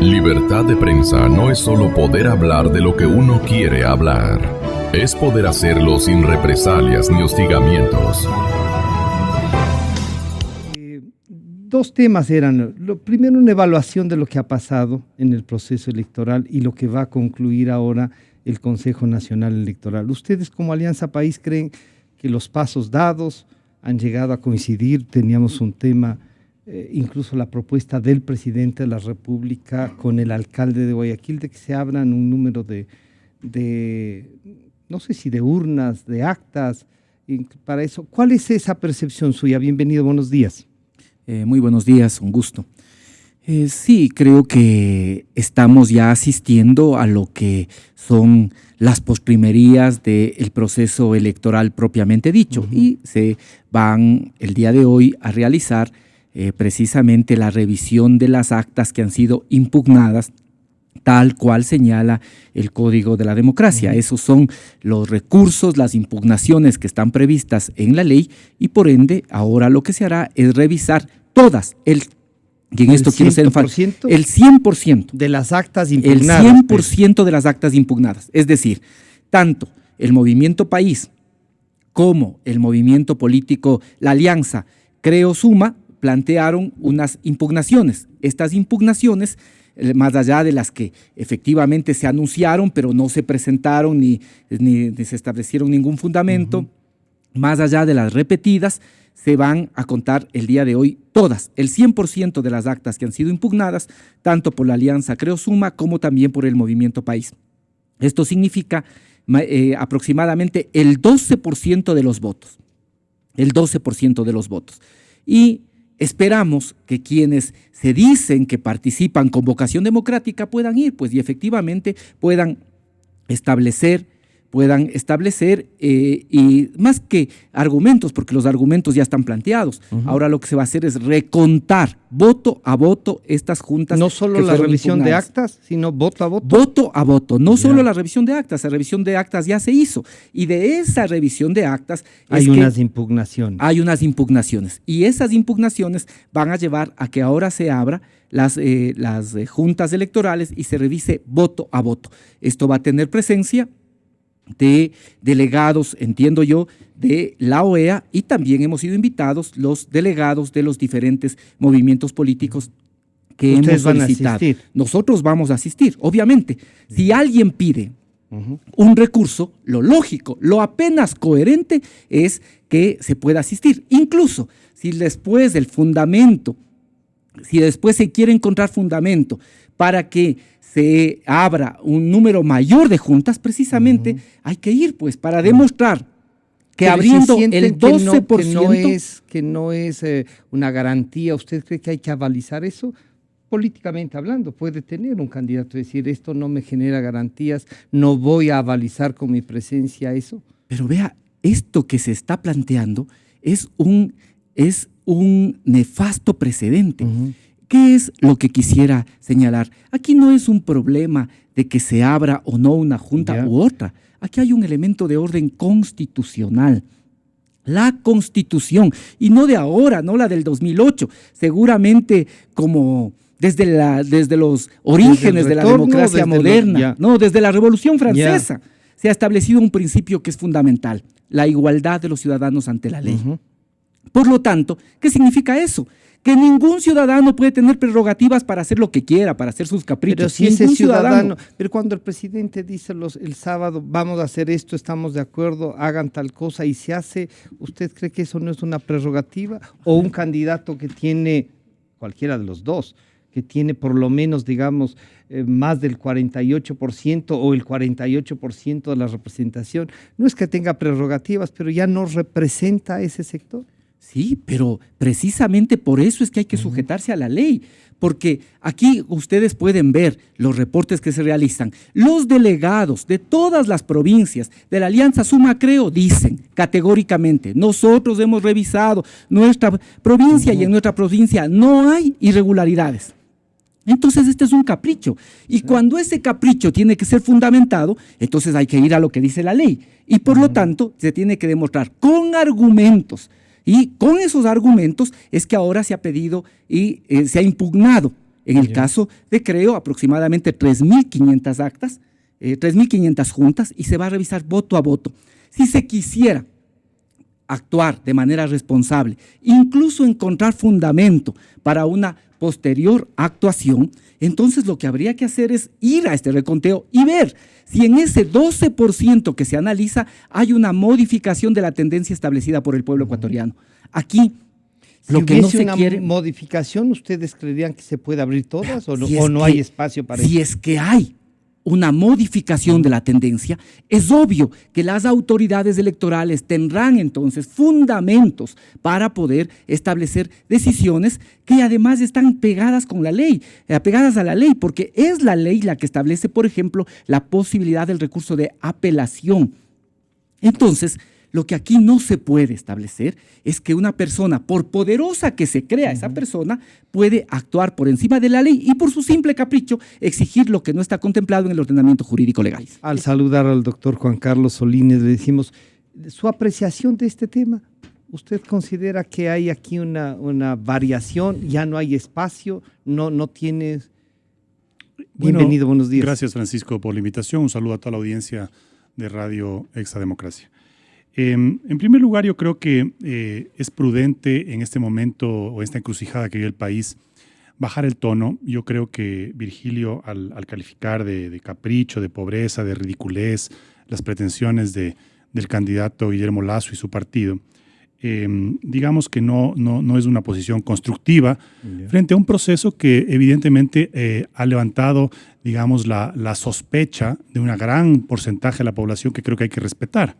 Libertad de prensa no es solo poder hablar de lo que uno quiere hablar. Es poder hacerlo sin represalias ni hostigamientos. Dos temas eran, lo primero, una evaluación de lo que ha pasado en el proceso electoral y lo que va a concluir ahora el Consejo Nacional Electoral. ¿Ustedes como Alianza País creen que los pasos dados han llegado a coincidir? Teníamos un tema, incluso la propuesta del presidente de la República con el alcalde de Guayaquil de que se abran un número de no sé si de urnas, de actas, para eso. ¿Cuál es esa percepción suya? Bienvenido, buenos días. Muy buenos días, un gusto. Sí, creo que estamos ya asistiendo a lo que son las postrimerías del proceso electoral propiamente dicho, y se van el día de hoy a realizar precisamente la revisión de las actas que han sido impugnadas, tal cual señala el Código de la Democracia. Esos son los recursos, las impugnaciones que están previstas en la ley, y por ende ahora lo que se hará es revisar todas, y en esto quiero ser enfático, el 100% de las actas impugnadas. El 100% de las actas impugnadas. Es decir, tanto el Movimiento País como el movimiento político La Alianza Creo Suma plantearon unas impugnaciones. Estas impugnaciones, más allá de las que efectivamente se anunciaron, pero no se presentaron ni se establecieron ningún fundamento, más allá de las repetidas, se van a contar el día de hoy todas, el 100% de las actas que han sido impugnadas, tanto por la Alianza Creo Suma como también por el Movimiento País. Esto significa aproximadamente el 12% de los votos, el 12% de los votos. Y esperamos que quienes se dicen que participan con vocación democrática puedan ir, pues, y efectivamente puedan establecer y más que argumentos, porque los argumentos ya están planteados, ahora lo que se va a hacer es recontar voto a voto estas juntas. No solo la revisión de actas, sino voto a voto. Voto a voto, no solo la revisión de actas, la revisión de actas ya se hizo, y de esa revisión de actas hay unas impugnaciones. Hay unas impugnaciones, y esas impugnaciones van a llevar a que ahora se abra las juntas electorales y se revise voto a voto. Esto va a tener presencia de delegados, entiendo yo, de la OEA, y también hemos sido invitados los delegados de los diferentes movimientos políticos que hemos solicitado. Nosotros vamos a asistir, obviamente. Si alguien pide un recurso, lo lógico, lo apenas coherente es que se pueda asistir. Incluso si después del fundamento, si después se quiere encontrar fundamento para que se abra un número mayor de juntas, precisamente hay que ir, pues, para demostrar que abriendo el 12%… Que no es una garantía. ¿Usted cree que hay que avalizar eso? Políticamente hablando, puede tener un candidato decir, esto no me genera garantías, no voy a avalizar con mi presencia eso. Pero vea, esto que se está planteando es un nefasto precedente. ¿Qué es lo que quisiera señalar? Aquí no es un problema de que se abra o no una junta u otra. Aquí hay un elemento de orden constitucional. La Constitución, y no de ahora, no la del 2008, seguramente como desde los orígenes de la democracia moderna, desde la Revolución Francesa, se ha establecido un principio que es fundamental: la igualdad de los ciudadanos ante la ley. Por lo tanto, ¿qué significa eso? Que ningún ciudadano puede tener prerrogativas para hacer lo que quiera, para hacer sus caprichos. Pero si ese ciudadano, pero cuando el presidente dice el sábado, vamos a hacer esto, estamos de acuerdo, hagan tal cosa, y se hace, ¿usted cree que eso no es una prerrogativa? O un candidato que tiene, cualquiera de los dos, que tiene por lo menos, digamos, más del 48% o el 48% de la representación, no es que tenga prerrogativas, pero ya no representa a ese sector. Sí, pero precisamente por eso es que hay que sujetarse a la ley, porque aquí ustedes pueden ver los reportes que se realizan. Los delegados de todas las provincias de la Alianza Suma Creo dicen categóricamente: nosotros hemos revisado nuestra provincia y en nuestra provincia no hay irregularidades. Entonces este es un capricho, y cuando ese capricho tiene que ser fundamentado, entonces hay que ir a lo que dice la ley, y por lo tanto se tiene que demostrar con argumentos. Y con esos argumentos es que ahora se ha pedido y se ha impugnado En el caso de Creo, aproximadamente 3.500 actas, 3.500 juntas, y se va a revisar voto a voto. Si se quisiera actuar de manera responsable, incluso encontrar fundamento para una posterior actuación, entonces lo que habría que hacer es ir a este reconteo y ver si en ese 12% que se analiza hay una modificación de la tendencia establecida por el pueblo ecuatoriano. Aquí, lo que no se quiere... modificación, ¿ustedes creerían que se puede abrir todas o no, si o no hay espacio para eso? Si es que hay una modificación de la tendencia, es obvio que las autoridades electorales tendrán entonces fundamentos para poder establecer decisiones que además están pegadas con la ley, apegadas a la ley, porque es la ley la que establece, por ejemplo, la posibilidad del recurso de apelación. Entonces, lo que aquí no se puede establecer es que una persona, por poderosa que se crea esa persona, puede actuar por encima de la ley y por su simple capricho exigir lo que no está contemplado en el ordenamiento jurídico legal. Al saludar al doctor Juan Carlos Solines, le decimos, su apreciación de este tema. ¿Usted considera que hay aquí una variación? ¿Ya no hay espacio? ¿No tiene...? Bienvenido, buenos días. Gracias, Francisco, por la invitación. Un saludo a toda la audiencia de Radio Exademocracia. En primer lugar, yo creo que es prudente en este momento o esta encrucijada que vive el país bajar el tono. Yo creo que Virgilio, al calificar de capricho, de pobreza, de ridiculez, las pretensiones del candidato Guillermo Lasso y su partido, digamos que no es una posición constructiva frente a un proceso que evidentemente ha levantado, digamos, la sospecha de un gran porcentaje de la población que creo que hay que respetar.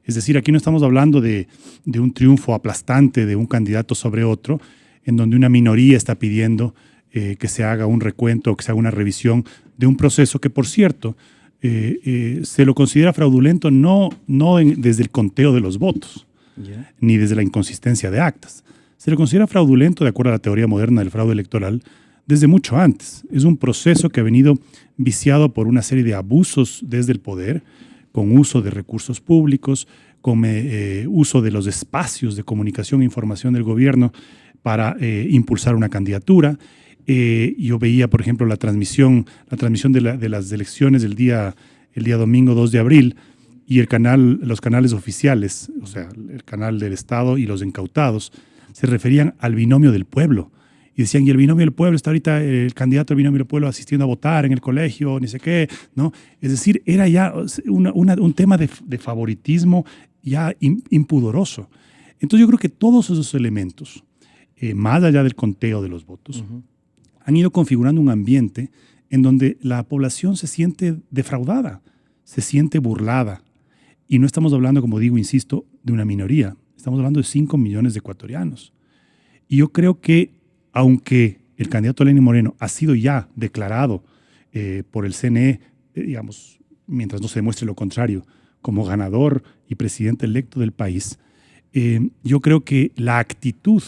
Es decir, aquí no estamos hablando de un triunfo aplastante de un candidato sobre otro, en donde una minoría está pidiendo que se haga un recuento o que se haga una revisión de un proceso que, por cierto, se lo considera fraudulento no desde el conteo de los votos, ni desde la inconsistencia de actas. Se lo considera fraudulento, de acuerdo a la teoría moderna del fraude electoral, desde mucho antes. Es un proceso que ha venido viciado por una serie de abusos desde el poder, con uso de recursos públicos, con uso de los espacios de comunicación e información del gobierno para impulsar una candidatura. Yo veía, por ejemplo, la transmisión de las elecciones el día domingo 2 de abril y los canales oficiales, o sea, el canal del Estado y los incautados, se referían al binomio del pueblo. Y decían, y el binomio del pueblo, está ahorita el candidato del binomio del pueblo asistiendo a votar en el colegio, ni sé qué, ¿no? Es decir, era ya un tema de favoritismo ya impudoroso. Entonces yo creo que todos esos elementos, más allá del conteo de los votos, han ido configurando un ambiente en donde la población se siente defraudada, se siente burlada. Y no estamos hablando, como digo, insisto, de una minoría, estamos hablando de 5 millones de ecuatorianos. Y yo creo que aunque el candidato Lenín Moreno ha sido ya declarado por el CNE, digamos, mientras no se demuestre lo contrario, como ganador y presidente electo del país, yo creo que la actitud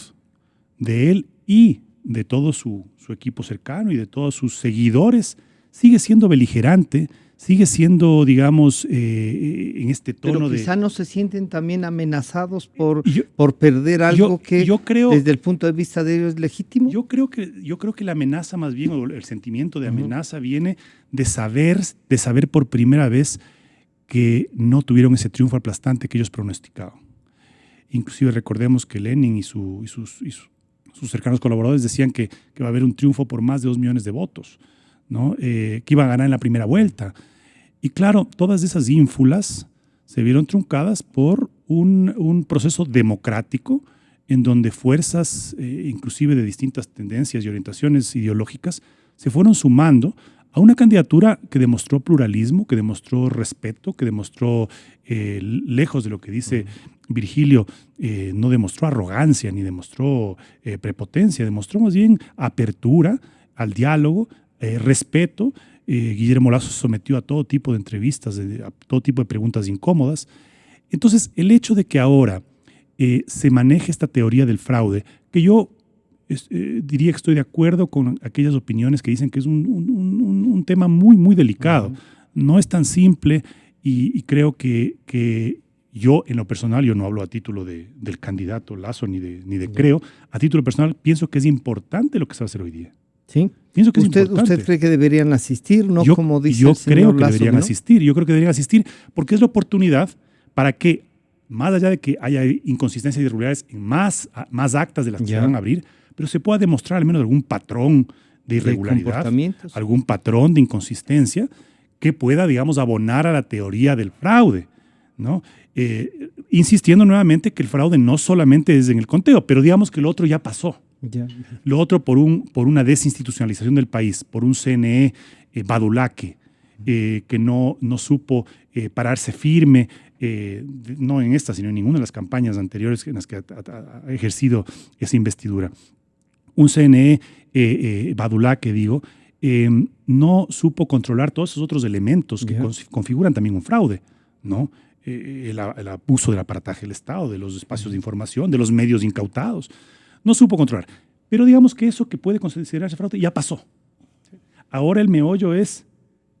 de él y de todo su equipo cercano y de todos sus seguidores sigue siendo beligerante, sigue siendo, digamos, en este tono de... Pero quizá no se sienten también amenazados por perder algo que desde el punto de vista de ellos es legítimo. Yo creo que la amenaza más bien, o el sentimiento de amenaza viene de saber por primera vez que no tuvieron ese triunfo aplastante que ellos pronosticaban. Inclusive recordemos que Lenin y sus cercanos colaboradores decían que va a haber un triunfo por más de 2 millones de votos, ¿no? Que iban a ganar en la primera vuelta. Y claro, todas esas ínfulas se vieron truncadas por un proceso democrático en donde fuerzas, inclusive de distintas tendencias y orientaciones ideológicas, se fueron sumando a una candidatura que demostró pluralismo, que demostró respeto, que demostró, lejos de lo que dice Virgilio, no demostró arrogancia ni demostró prepotencia, demostró más bien apertura al diálogo, respeto. Guillermo Lasso se sometió a todo tipo de entrevistas, a todo tipo de preguntas incómodas. Entonces, el hecho de que ahora se maneje esta teoría del fraude, que yo diría que estoy de acuerdo con aquellas opiniones que dicen que es un tema muy, muy delicado. No es tan simple y creo que yo, en lo personal, yo no hablo a título del candidato Lasso ni de Creo, a título personal pienso que es importante lo que se va a hacer hoy día. Sí. Pienso que es importante. ¿Usted cree que deberían asistir? No, como dice yo el señor creo que Lazo, deberían ¿no? asistir. Yo creo que deberían asistir porque es la oportunidad para que, más allá de que haya inconsistencias y irregularidades en más actas de las que se van a abrir, pero se pueda demostrar al menos algún patrón de irregularidad, algún patrón de inconsistencia que pueda, digamos, abonar a la teoría del fraude, ¿no? Insistiendo nuevamente que el fraude no solamente es en el conteo, pero digamos que lo otro ya pasó. Ya. Lo otro por una desinstitucionalización del país, por un CNE badulaque, que no supo pararse firme, no en esta, sino en ninguna de las campañas anteriores en las que ha ejercido esa investidura. Un CNE badulaque, digo, no supo controlar todos esos otros elementos que configuran también un fraude, ¿no? El abuso del aparataje del Estado, de los espacios de información, de los medios incautados. No supo controlar. Pero digamos que eso que puede considerarse fraude ya pasó. Ahora el meollo es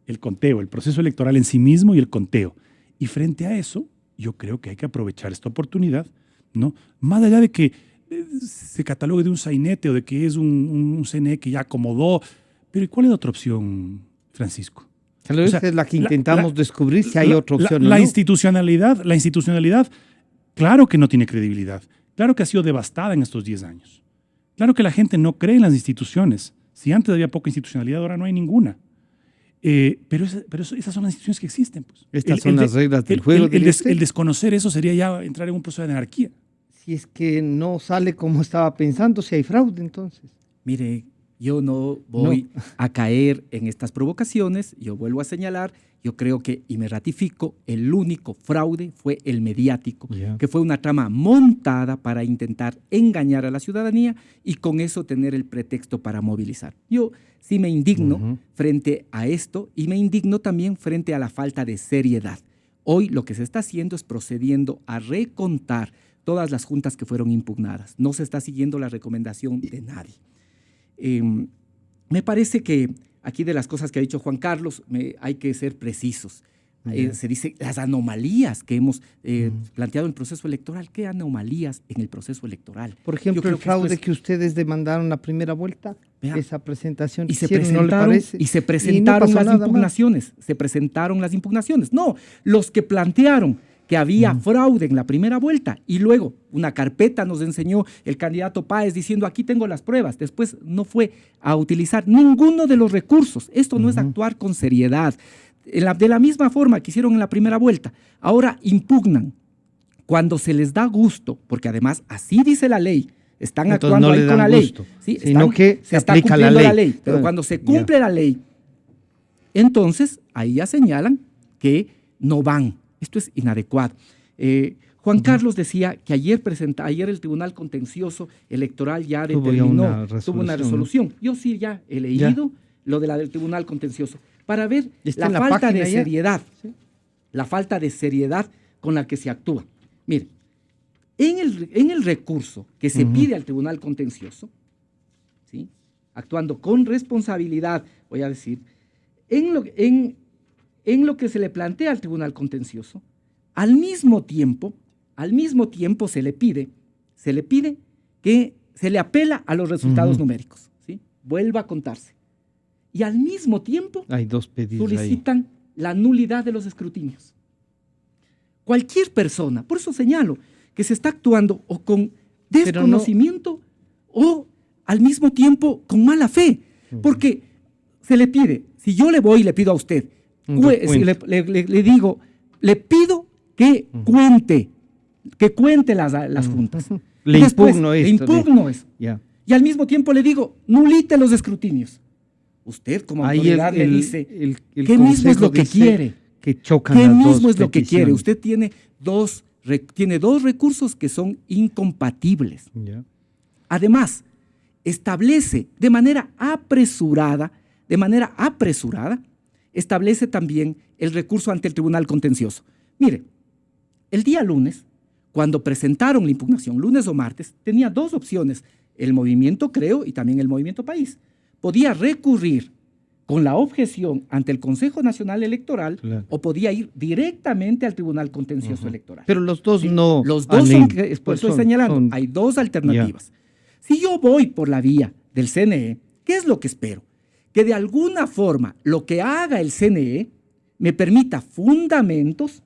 el conteo, el proceso electoral en sí mismo y el conteo. Y frente a eso, yo creo que hay que aprovechar esta oportunidad, ¿no? Más allá de que se catalogue de un sainete o de que es un CNE que ya acomodó. Pero ¿y cuál es la otra opción, Francisco? O sea, es la que intentamos descubrir si hay otra opción. La institucionalidad, claro que no tiene credibilidad. Claro que ha sido devastada en estos 10 años. Claro que la gente no cree en las instituciones. Si antes había poca institucionalidad, ahora no hay ninguna. Pero esas son las instituciones que existen. Pues. Estas son las reglas del juego. El desconocer eso sería ya entrar en un proceso de anarquía. Si es que no sale como estaba pensando, si hay fraude, entonces. Mire, yo no voy a caer en estas provocaciones. Yo vuelvo a señalar, yo creo que, y me ratifico, el único fraude fue el mediático, que fue una trama montada para intentar engañar a la ciudadanía y con eso tener el pretexto para movilizar. Yo sí me indigno frente a esto y me indigno también frente a la falta de seriedad. Hoy lo que se está haciendo es procediendo a recontar todas las juntas que fueron impugnadas. No se está siguiendo la recomendación de nadie. Me parece que aquí de las cosas que ha dicho Juan Carlos hay que ser precisos. Se dice las anomalías que hemos planteado en el proceso electoral. ¿Qué anomalías en el proceso electoral? Por ejemplo, el fraude que ustedes demandaron la primera vuelta, esa presentación y se presentaron las impugnaciones. Se presentaron las impugnaciones. No, los que plantearon que había fraude en la primera vuelta y luego una carpeta nos enseñó el candidato Páez diciendo aquí tengo las pruebas, después no fue a utilizar ninguno de los recursos. Esto no es actuar con seriedad. De la misma forma que hicieron en la primera vuelta, ahora impugnan cuando se les da gusto, porque además así dice la ley, están actuando ahí con la ley, ¿sí? Sino que se está cumpliendo la ley. Pero cuando se cumple la ley, entonces ahí ya señalan que no van. Esto es inadecuado. Juan Carlos decía que ayer el Tribunal Contencioso Electoral ya determinó, tuvo una resolución. Yo sí ya he leído lo del Tribunal Contencioso para ver la falta de seriedad, la falta de seriedad con la que se actúa. Mire, en el recurso que se pide al Tribunal Contencioso, ¿sí? Actuando con responsabilidad, voy a decir, en lo que se le plantea al Tribunal Contencioso, al mismo tiempo se le pide que se le apela a los resultados numéricos, ¿sí? Vuelva a contarse. Y al mismo tiempo hay dos pedidos solicitan la nulidad de los escrutinios. Cualquier persona, por eso señalo, que se está actuando o con desconocimiento o al mismo tiempo con mala fe, porque se le pide, si yo le voy y le pido a usted, le digo, le pido que cuente las juntas. Le impugno eso. Y al mismo tiempo le digo, nulite los escrutinios. Usted como autoridad le dice, ¿qué mismo es lo que quiere? Que chocan ¿Qué las mismo dos es lo que peticiones? quiere? Usted tiene dos recursos que son incompatibles. Además, establece de manera apresurada, establece también el recurso ante el Tribunal Contencioso. Mire, el día lunes, cuando presentaron la impugnación, lunes o martes, tenía dos opciones, el Movimiento Creo y también el Movimiento País. Podía recurrir con la objeción ante el Consejo Nacional Electoral o podía ir directamente al Tribunal Contencioso Electoral. Pero los dos no. Los dos son, por eso estoy señalando, hay dos alternativas. Si yo voy por la vía del CNE ¿Qué es lo que espero? Que de alguna forma lo que haga el CNE me permita fundamentos,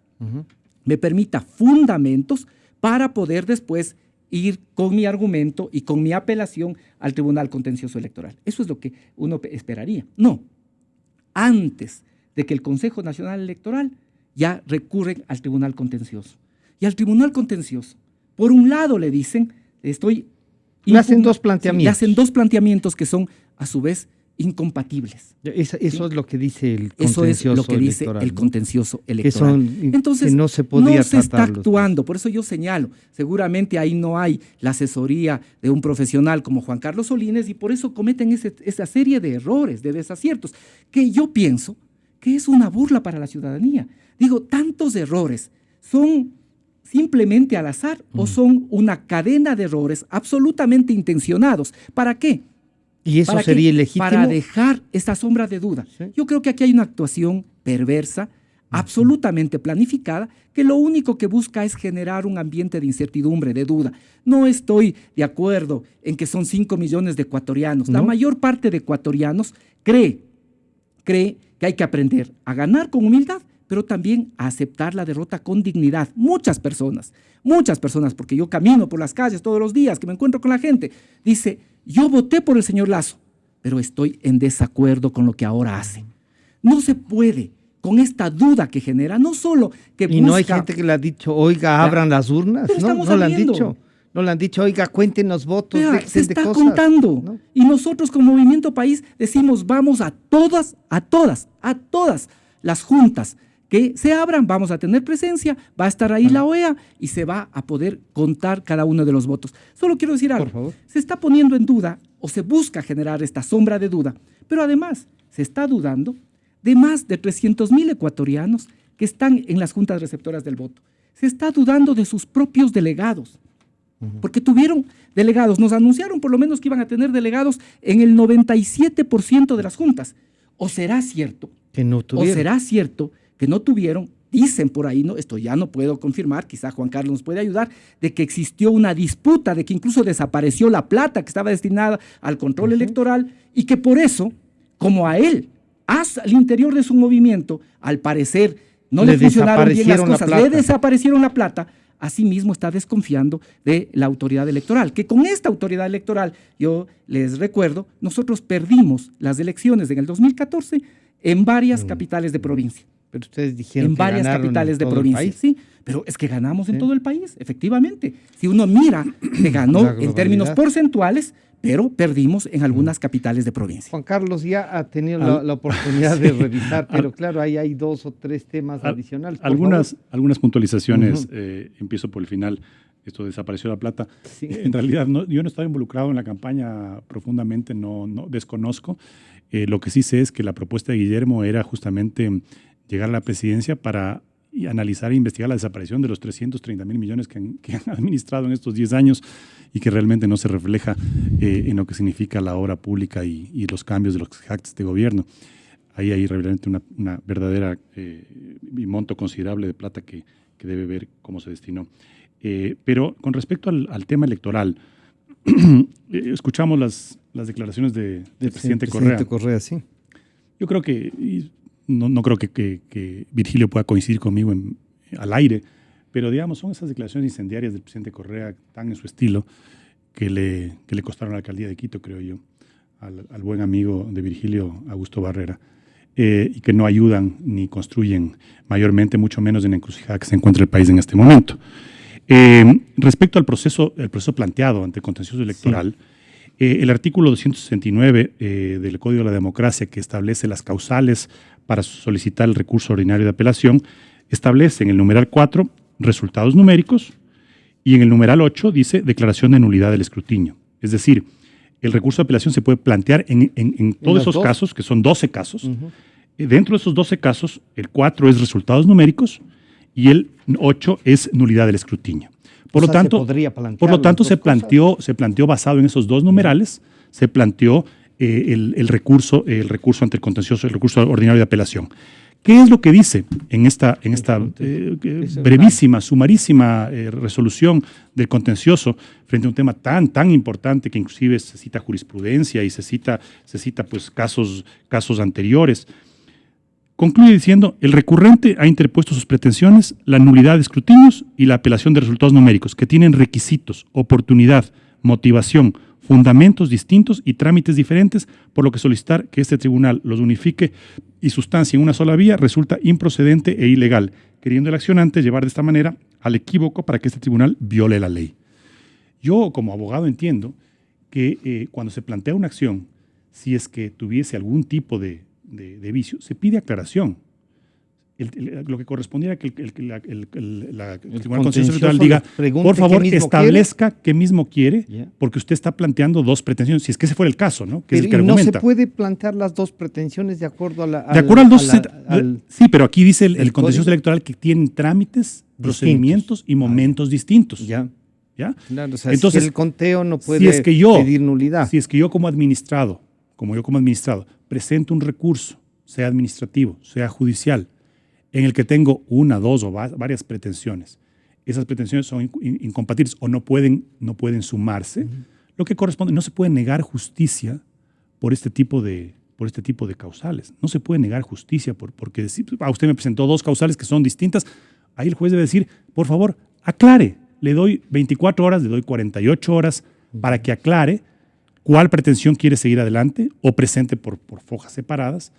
para poder después ir con mi argumento y con mi apelación al Tribunal Contencioso Electoral. Eso es lo que uno esperaría. No, antes de que el Consejo Nacional Electoral ya recurren al Tribunal Contencioso. Y al Tribunal Contencioso, por un lado le dicen, le hacen dos planteamientos. Le hacen dos planteamientos que son, a su vez, incompatibles. Eso es lo que dice el contencioso electoral. Eso es lo que dice el contencioso electoral. Entonces, no se está actuando. Por eso yo señalo, seguramente ahí no hay la asesoría de un profesional como Juan Carlos Solines y por eso cometen esa serie de errores, de desaciertos, que yo pienso que es una burla para la ciudadanía. Digo, tantos errores son simplemente al azar o son una cadena de errores absolutamente intencionados. ¿Para qué? ¿Y eso sería ilegítimo? Para dejar esta sombra de duda. ¿Sí? Yo creo que aquí hay una actuación perversa, absolutamente planificada, que lo único que busca es generar un ambiente de incertidumbre, de duda. No estoy de acuerdo en que son 5 millones de ecuatorianos. ¿No? La mayor parte de ecuatorianos cree que hay que aprender a ganar con humildad, pero también a aceptar la derrota con dignidad. Muchas personas, porque yo camino por las calles todos los días, que me encuentro con la gente, dice, yo voté por el señor Lasso, pero estoy en desacuerdo con lo que ahora hace. No se puede, con esta duda que genera, no solo que busca... Y no hay gente que le ha dicho, oiga, abran las urnas, no le han dicho. No le han dicho, oiga, cuéntenos votos. Se está contando. ¿No? Y nosotros como Movimiento País decimos, vamos a todas las juntas que se abran, vamos a tener presencia, va a estar ahí la OEA y se va a poder contar cada uno de los votos. Solo quiero decir algo, por favor. Se está poniendo en duda o se busca generar esta sombra de duda, pero además se está dudando de más de 300,000 ecuatorianos que están en las juntas receptoras del voto. Se está dudando de sus propios delegados, porque tuvieron delegados, nos anunciaron por lo menos que iban a tener delegados en el 97% de las juntas. ¿O será cierto? Que no tuvieron. ¿O será cierto que no tuvieron? Dicen por ahí, esto ya no puedo confirmar, quizá Juan Carlos nos puede ayudar, de que existió una disputa, de que incluso desapareció la plata que estaba destinada al control electoral y que por eso, como a él, al interior de su movimiento, al parecer no le funcionaron bien las cosas, le desaparecieron la plata, asimismo está desconfiando de la autoridad electoral, que con esta autoridad electoral, yo les recuerdo, nosotros perdimos las elecciones en el 2014 en varias capitales de provincia. Pero ustedes dijeron en varias capitales de provincia, sí, pero es que ganamos en todo el país, efectivamente. Si uno mira, se ganó en términos porcentuales, pero perdimos en algunas capitales de provincia. Juan Carlos ya ha tenido la oportunidad de revisar, pero claro, ahí hay 2 o 3 temas adicionales. Algunas puntualizaciones, empiezo por el final. Esto desapareció la plata. Sí. En realidad, yo no estaba involucrado en la campaña profundamente, no desconozco. Lo que sí sé es que la propuesta de Guillermo era justamente llegar a la presidencia para analizar e investigar la desaparición de los 330,000 millones que han administrado en estos 10 años y que realmente no se refleja en lo que significa la obra pública y los cambios de los actos de gobierno. Ahí hay realmente una verdadera y monto considerable de plata que debe ver cómo se destinó. Pero con respecto al tema electoral, escuchamos las declaraciones del presidente Correa. Sí. Yo creo que, no creo que Virgilio pueda coincidir conmigo al aire, pero digamos, son esas declaraciones incendiarias del presidente Correa tan en su estilo que le costaron la alcaldía de Quito, creo yo, al buen amigo de Virgilio, Augusto Barrera, y que no ayudan ni construyen mayormente, mucho menos en la encrucijada que se encuentra el país en este momento. Respecto al proceso planteado ante el contencioso electoral, el artículo 269 del Código de la Democracia, que establece las causales para solicitar el recurso ordinario de apelación, establece en el numeral 4 resultados numéricos y en el numeral 8 dice declaración de nulidad del escrutinio. Es decir, el recurso de apelación se puede plantear en todos esos casos, que son 12 casos. Dentro de esos 12 casos, el 4 es resultados numéricos y el 8 es nulidad del escrutinio. Por lo tanto, se planteó basado en esos 2 numerales, se planteó el recurso ante el contencioso, el recurso ordinario de apelación. ¿Qué es lo que dice en esta brevísima, sumarísima resolución del contencioso frente a un tema tan importante que inclusive se cita jurisprudencia y se cita pues casos anteriores? Concluye diciendo: el recurrente ha interpuesto sus pretensiones, la nulidad de escrutinios y la apelación de resultados numéricos, que tienen requisitos, oportunidad, motivación, fundamentos distintos y trámites diferentes, por lo que solicitar que este tribunal los unifique y sustancie en una sola vía resulta improcedente e ilegal, queriendo el accionante llevar de esta manera al equívoco para que este tribunal viole la ley. Yo, como abogado, entiendo que cuando se plantea una acción, si es que tuviese algún tipo de vicio, se pide aclaración. Lo que correspondiera que el Tribunal Contencioso Electoral diga: por favor, establezca qué mismo quiere, porque usted está planteando dos pretensiones, si es que ese fuera el caso, ¿no? Que es el que argumenta. No se puede plantear las dos pretensiones de acuerdo a la... Sí, pero aquí dice el Contencioso Electoral que tienen trámites, procedimientos y momentos distintos. ¿Ya? Claro, o sea, entonces, si el conteo no puede pedir nulidad. Si es que yo como administrado presento un recurso, sea administrativo, sea judicial, en el que tengo una, dos o varias pretensiones, esas pretensiones son incompatibles o no pueden sumarse, lo que corresponde, no se puede negar justicia por este tipo de causales. No se puede negar justicia porque usted me presentó dos causales que son distintas. Ahí el juez debe decir: por favor, aclare. Le doy 24 horas, le doy 48 horas para que aclare cuál pretensión quiere seguir adelante o presente por fojas separadas,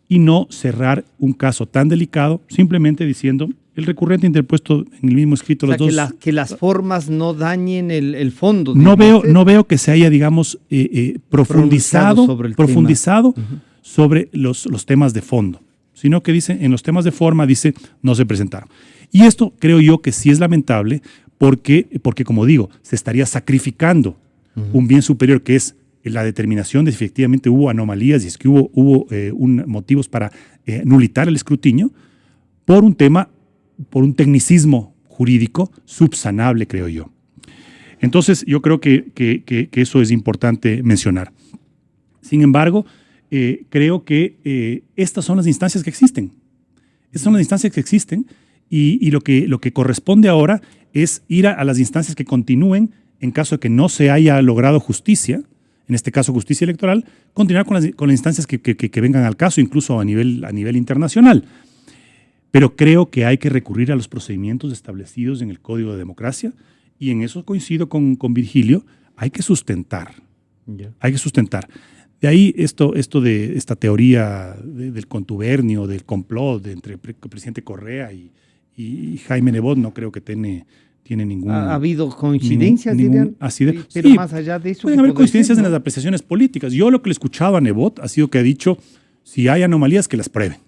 y no cerrar un caso tan delicado simplemente diciendo: el recurrente interpuesto en el mismo escrito, o sea, los dos... que las formas no dañen el fondo. No veo que se haya, digamos, profundizado sobre los temas de fondo, sino que dice, en los temas de forma, dice, no se presentaron. Y esto creo yo que sí es lamentable porque como digo, se estaría sacrificando un bien superior, que es la determinación de si efectivamente hubo anomalías y es que hubo motivos para nulitar el escrutinio por un tecnicismo jurídico subsanable, creo yo. Entonces, yo creo que eso es importante mencionar. Sin embargo, creo que estas son las instancias que existen. Estas son las instancias que existen y lo que corresponde ahora es ir a las instancias que continúen en caso de que no se haya logrado justicia, en este caso justicia electoral, continuar con las instancias que vengan al caso, incluso a nivel internacional. Pero creo que hay que recurrir a los procedimientos establecidos en el Código de Democracia, y en eso coincido con Virgilio, hay que sustentar. Hay que sustentar. De ahí esto de esta teoría del contubernio, del complot entre el presidente Correa y Jaime Nebot, no creo que tiene ningún... ¿Ha habido coincidencias, dirían? Pero sí, más allá de eso... Pueden haber coincidencias en las apreciaciones políticas. Yo lo que le he escuchado a Nebot ha sido que ha dicho: si hay anomalías, que las prueben.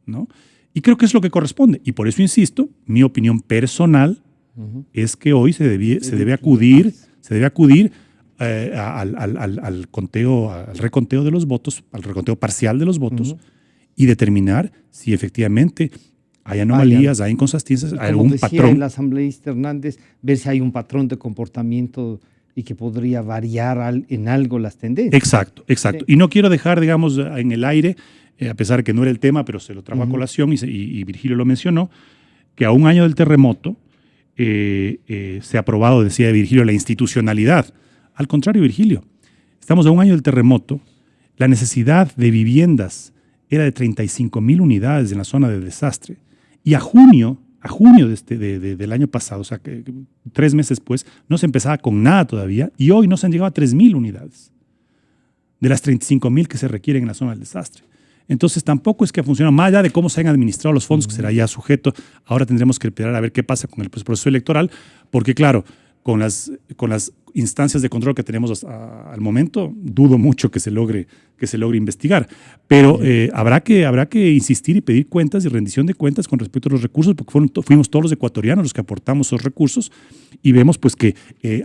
¿No? Y creo que es lo que corresponde. Y por eso insisto, mi opinión personal es que hoy se debe acudir al conteo, al reconteo de los votos, al reconteo parcial de los votos, y determinar si efectivamente hay anomalías, hay inconsistencias, hay algún patrón. Como decía el asambleísta Hernández, ver si hay un patrón de comportamiento y que podría variar en algo las tendencias. Exacto. Sí. Y no quiero dejar, digamos, en el aire, a pesar de que no era el tema, pero se lo trajo a colación y Virgilio lo mencionó, que a un año del terremoto se ha aprobado, decía Virgilio, la institucionalidad. Al contrario, Virgilio, estamos a un año del terremoto, la necesidad de viviendas era de 35,000 unidades en la zona de desastre, y a junio del año pasado, o sea, 3 meses después, no se empezaba con nada todavía, y hoy no se han llegado a 3,000 unidades de las 35,000 que se requieren en la zona del desastre. Entonces tampoco es que funciona, más allá de cómo se han administrado los fondos, que será ya sujeto. Ahora tendremos que esperar a ver qué pasa con el proceso electoral, porque claro, con las instancias de control que tenemos al momento, dudo mucho que se logre investigar. Pero habrá que insistir y pedir cuentas y rendición de cuentas con respecto a los recursos, porque fuimos todos los ecuatorianos los que aportamos esos recursos, y vemos pues que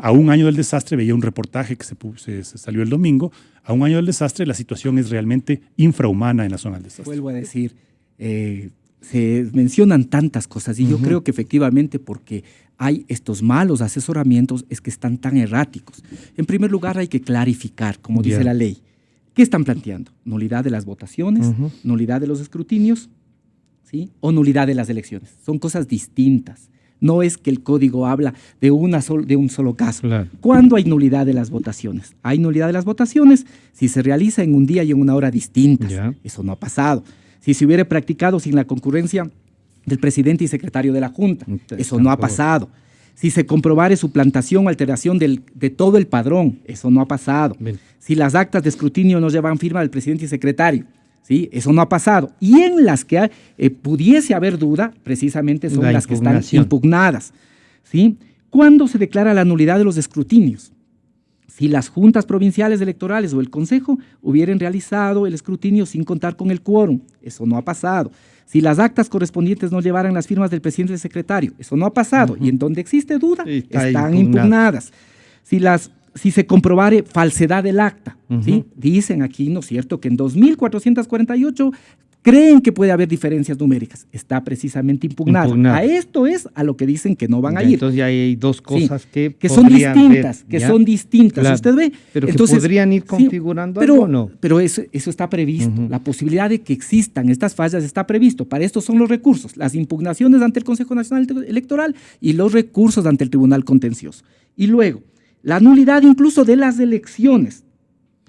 a un año del desastre, veía un reportaje que se salió el domingo, a un año del desastre la situación es realmente infrahumana en la zona del desastre. Vuelvo a decir, se mencionan tantas cosas y yo creo que efectivamente porque hay estos malos asesoramientos es que están tan erráticos. En primer lugar hay que clarificar, como dice la ley, ¿Qué están planteando? Nulidad de las votaciones, nulidad de los escrutinios, ¿sí? O nulidad de las elecciones. Son cosas distintas. No es que el código habla de un solo caso. Claro. ¿Cuándo hay nulidad de las votaciones? Hay nulidad de las votaciones si se realiza en un día y en una hora distintas. Ya. Eso no ha pasado. Si se hubiera practicado sin la concurrencia del presidente y secretario de la Junta. Eso no ha pasado. Si se comprobare suplantación o alteración de todo el padrón. Eso no ha pasado. Bien. Si las actas de escrutinio no llevan firma del presidente y secretario. ¿Sí? Eso no ha pasado. Y en las que pudiese haber duda, precisamente son las que están impugnadas. ¿Sí? ¿Cuándo se declara la nulidad de los escrutinios? Si las juntas provinciales electorales o el consejo hubieran realizado el escrutinio sin contar con el quórum. Eso no ha pasado. Si las actas correspondientes no llevaran las firmas del presidente y del secretario. Eso no ha pasado. Y en donde existe duda, están impugnadas. Si se comprobare falsedad del acta, ¿sí? Dicen aquí, ¿no es cierto?, que en 2.448 creen que puede haber diferencias numéricas. Está precisamente impugnado. A esto es a lo que dicen que no van a ir. Entonces ya hay dos cosas que son distintas, son distintas. Claro. Usted ve. Pero entonces, que podrían ir configurando algo, ¿no? Pero eso está previsto. La posibilidad de que existan estas fallas está previsto. Para esto son los recursos, las impugnaciones ante el Consejo Nacional Electoral y los recursos ante el Tribunal Contencioso. Y luego, la nulidad incluso de las elecciones.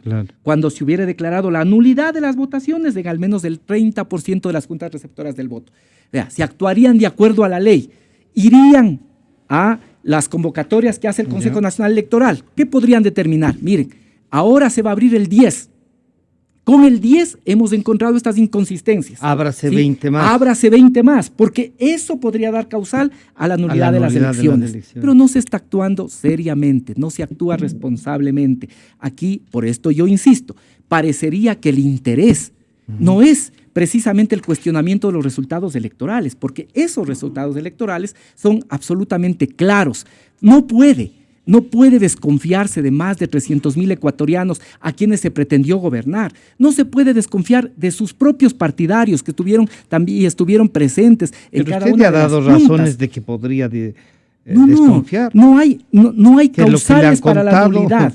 Claro. Cuando se hubiera declarado la nulidad de las votaciones en al menos el 30% de las juntas receptoras del voto. Vea, si actuarían de acuerdo a la ley, irían a las convocatorias que hace el Consejo Nacional Electoral. ¿Qué podrían determinar? Miren, ahora se va a abrir el 10. Con el 10 hemos encontrado estas inconsistencias. Ábrase 20 más. Ábrase 20 más, porque eso podría dar causal a la nulidad de las elecciones. Pero no se está actuando seriamente, no se actúa responsablemente. Aquí, por esto yo insisto, parecería que el interés no es precisamente el cuestionamiento de los resultados electorales, porque esos resultados electorales son absolutamente claros. No puede desconfiarse de más de 300,000 ecuatorianos a quienes se pretendió gobernar. No se puede desconfiar de sus propios partidarios que estuvieron presentes en cada una de las juntas. Pero usted ha dado razones de que podría desconfiar. No hay causales para la nulidad.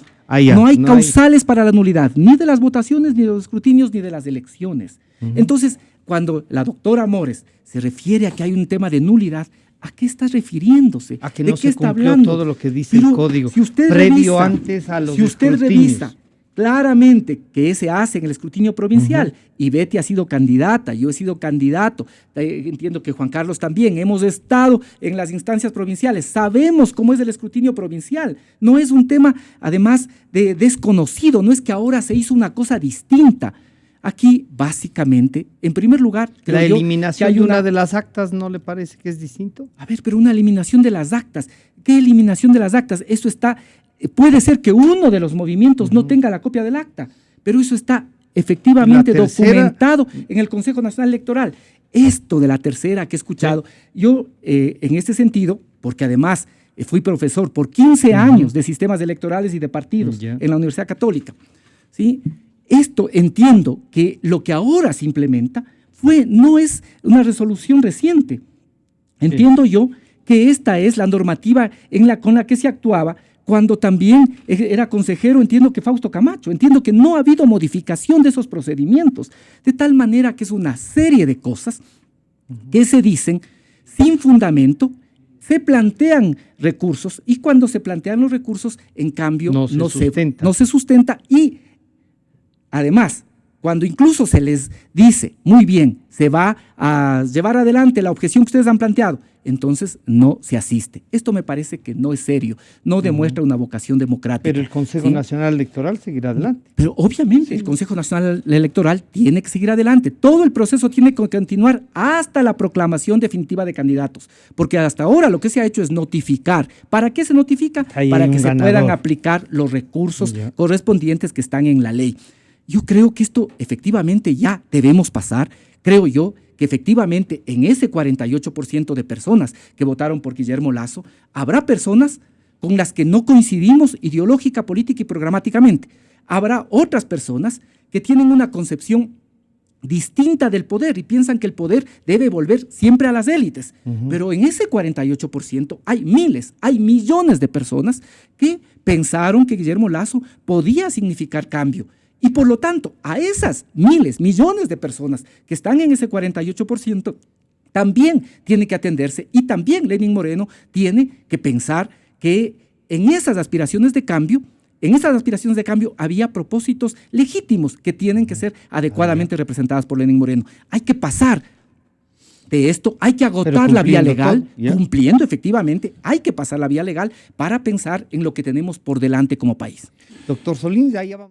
No hay causales para la nulidad, ni de las votaciones, ni de los escrutinios, ni de las elecciones. Entonces, cuando la doctora Mores se refiere a que hay un tema de nulidad, ¿a qué está refiriéndose? A que no se cumplió todo lo que dice el código previo antes a los escrutinios. Si usted revisa claramente que se hace en el escrutinio provincial, y Betty ha sido candidata, yo he sido candidato, entiendo que Juan Carlos también, hemos estado en las instancias provinciales, sabemos cómo es el escrutinio provincial, no es un tema además de desconocido, no es que ahora se hizo una cosa distinta. Aquí, básicamente, en primer lugar... ¿La eliminación de una de las actas no le parece que es distinto? A ver, pero una eliminación de las actas. ¿Qué eliminación de las actas? Eso está... Puede ser que uno de los movimientos no tenga la copia del acta, pero eso está efectivamente documentado en el Consejo Nacional Electoral. Esto de la tercera que he escuchado, yo en este sentido, porque además fui profesor por 15 años de sistemas electorales y de partidos en la Universidad Católica, ¿sí? Esto entiendo que lo que ahora se implementa no es una resolución reciente. Entiendo yo que esta es la normativa con la que se actuaba cuando también era consejero, entiendo que Fausto Camacho, entiendo que no ha habido modificación de esos procedimientos, de tal manera que es una serie de cosas que se dicen sin fundamento, se plantean recursos y cuando se plantean los recursos, en cambio, no se sustenta y además, cuando incluso se les dice, muy bien, se va a llevar adelante la objeción que ustedes han planteado, entonces no se asiste. Esto me parece que no es serio, no demuestra una vocación democrática. Pero el Consejo Nacional Electoral seguirá adelante. Pero obviamente el Consejo Nacional Electoral tiene que seguir adelante. Todo el proceso tiene que continuar hasta la proclamación definitiva de candidatos, porque hasta ahora lo que se ha hecho es notificar. ¿Para qué se notifica? Para que se puedan aplicar los recursos correspondientes que están en la ley. Yo creo que esto efectivamente ya debemos pasar. Creo yo que efectivamente en ese 48% de personas que votaron por Guillermo Lasso, habrá personas con las que no coincidimos ideológica, política y programáticamente. Habrá otras personas que tienen una concepción distinta del poder y piensan que el poder debe volver siempre a las élites. Pero en ese 48% hay miles, hay millones de personas que pensaron que Guillermo Lasso podía significar cambio. Y por lo tanto, a esas miles, millones de personas que están en ese 48%, también tiene que atenderse, y también Lenín Moreno tiene que pensar que en esas aspiraciones de cambio había propósitos legítimos que tienen que ser adecuadamente representadas por Lenín Moreno. Hay que pasar de esto, hay que agotar la vía legal, cumpliendo efectivamente, hay que pasar la vía legal para pensar en lo que tenemos por delante como país. Doctor Solín, ya vamos.